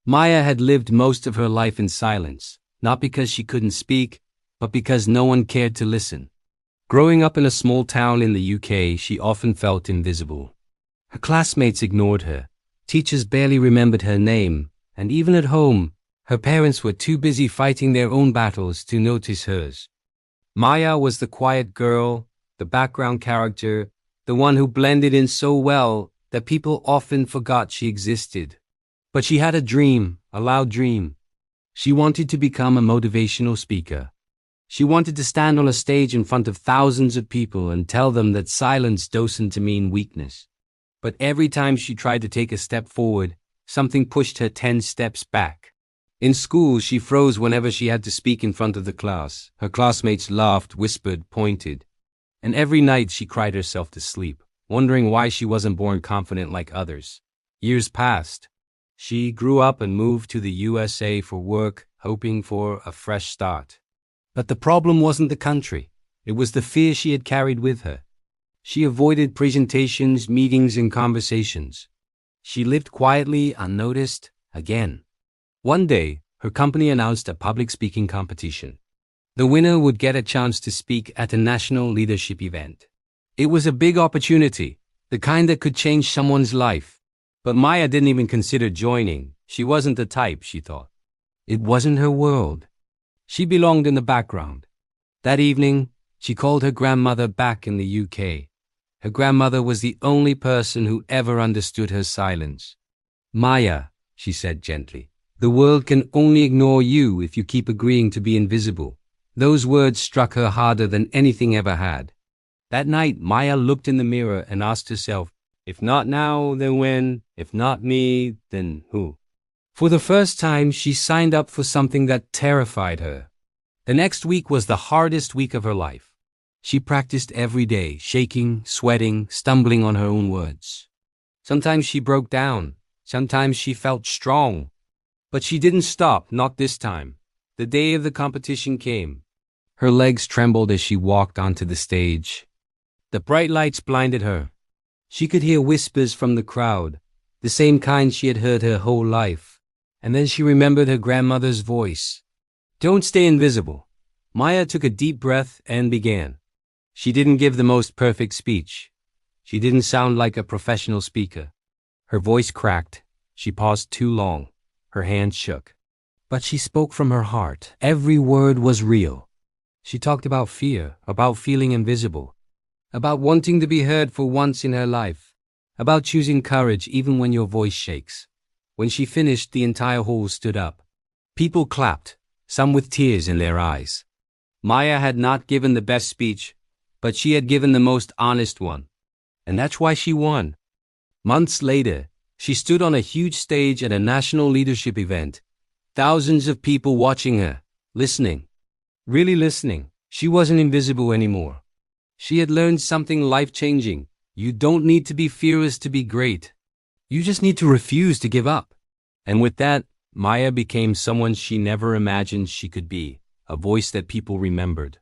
Maya had lived most of her life in silence, not because she couldn't speak, but because no one cared to listen. Growing up in a small town in the UK, she often felt invisible. Her classmates ignored her, teachers barely remembered her name, and even at home, her parents were too busy fighting their own battles to notice hers. Maya was the quiet girl, the background character, the one who blended in so well that people often forgot she existed. But she had a dream, a loud dream. She wanted to become a motivational speaker. She wanted to stand on a stage in front of thousands of people and tell them that silence doesn't mean weakness. But every time she tried to take a step forward, something pushed her 10 steps back. In school, she froze whenever she had to speak in front of the class. Her classmates laughed, whispered, pointed. And every night she cried herself to sleep, wondering why she wasn't born confident like others. Years passed. She grew up and moved to the USA for work, hoping for a fresh start. But the problem wasn't the country. It was the fear she had carried with her. She avoided presentations, meetings, and conversations. She lived quietly, unnoticed, again. One day, her company announced a public speaking competition. The winner would get a chance to speak at a national leadership event. It was a big opportunity, the kind that could change someone's life. But Maya didn't even consider joining. She wasn't the type, she thought. It wasn't her world. She belonged in the background. That evening, she called her grandmother back in the UK. Her grandmother was the only person who ever understood her silence. Maya, she said gently, the world can only ignore you if you keep agreeing to be invisible. Those words struck her harder than anything ever had. That night, Maya looked in the mirror and asked herself, if not now, then when? If not me, then who? For the first time, she signed up for something that terrified her. The next week was the hardest week of her life. She practiced every day, shaking, sweating, stumbling on her own words. Sometimes she broke down. Sometimes she felt strong. But she didn't stop, not this time. The day of the competition came. Her legs trembled as she walked onto the stage. The bright lights blinded her. She could hear whispers from the crowd, the same kind she had heard her whole life. And then she remembered her grandmother's voice. Don't stay invisible. Maya took a deep breath and began. She didn't give the most perfect speech. She didn't sound like a professional speaker. Her voice cracked. She paused too long. Her hands shook. But she spoke from her heart. Every word was real. She talked about fear, about feeling invisible, about wanting to be heard for once in her life, about choosing courage even when your voice shakes. When she finished, the entire hall stood up. People clapped, some with tears in their eyes. Maya had not given the best speech, but she had given the most honest one. And that's why she won. Months later, she stood on a huge stage at a national leadership event. Thousands of people watching her, listening. Really listening. She wasn't invisible anymore. She had learned something life-changing. You don't need to be fearless to be great. You just need to refuse to give up. And with that, Maya became someone she never imagined she could be, a voice that people remembered.